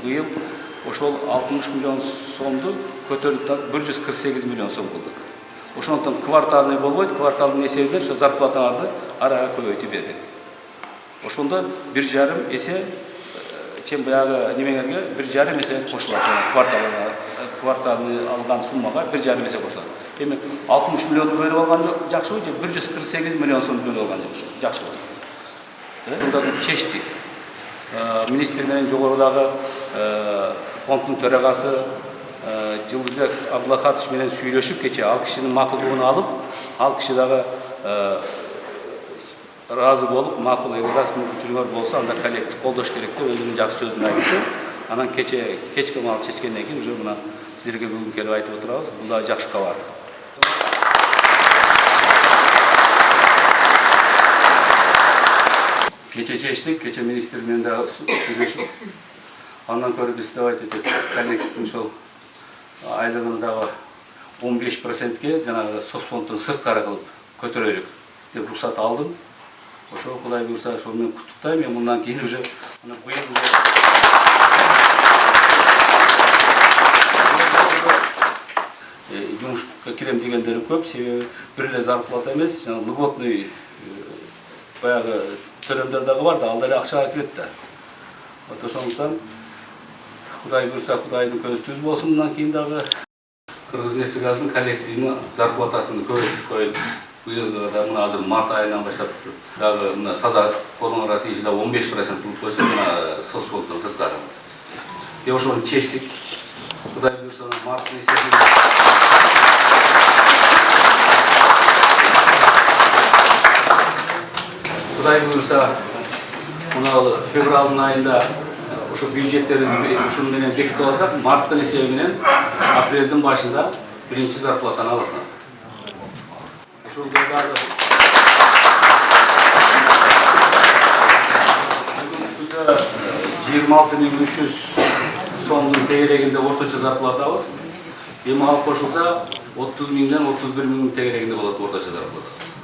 быйыл ошол 60 миллион сомду көтөрүп 148 миллион сом кылдык. Ошондон квартальный болбойт, кварталдын эсебинен ошо зарплатаңарды арага көбөйтүп бердик. Ошондо 1,5 эсе чем баягы немеңерге 1,5 эсе кошулат. Квартальный алган суммага 1,5 эсе кошулат. Эми 60 миллион бөлүп алган жакшыбы же 148 миллион сом бөлүп алган жакшыбы? Мында чечтик. Министр менен жогорудагы фонддун төрагасы Жылдыбек Абдулахатович менен сүйлөшүп кече ал кишинин макулдугун алып, ал киши дагы разы болуп, макул эвраз мүмкүнчүлүгүңөр болсо, анда коллектив колдош керек деп өзүнүн жакшы сөзүн айтты. Анан кечке маал чечкенден кийин уже мына силерге бүгүн келип айтып отурабыз. Бул да жакшы кабар. Кече чечтик, кече министр менен да сүйлөшүп, андан көрө биз деп айтып коллективдин ошол айлыгын дагы 15%ке жанагы соцфонддон сырткары кылып көтөрөлүк деп уруксат алдым. Ошо Кудай буйрса ошол менен куттуктайм. Мен мындан кийин уже быйыл жумушка кирем дегендери көп, себеби бир эле зарплата эмес, жана льготный баягы төлөмдөр дагы бар да, ал деле акчага кирет да. Ошондуктан Кудай буйрса Кудайдын көзү түз болсун, мындан кийин дагы Кыргызнефтегаздын коллективдин зарплатасын көбөйтүп коюп, быйыл да мына азыр март айынан баштап дагы мына таза колуңарга тийиши да 15% болуп койсо, мына соцфонддон сырткары. Деп ошону чечтик. Кудай буйрса марттын эсебинен Кудай буйрса мына февралдын айында ошо бюджеттерди ушуну менен бекитип алсак, марттын эсеби менен апрелдин башында биринчи зарплатаны аласың. Ошол дагы 26.300 сомдун тегерегинде орточо зарплатабыз. Эми ал кошулса 30.000ден 31.000 тегерегинде болот орточо зарплата.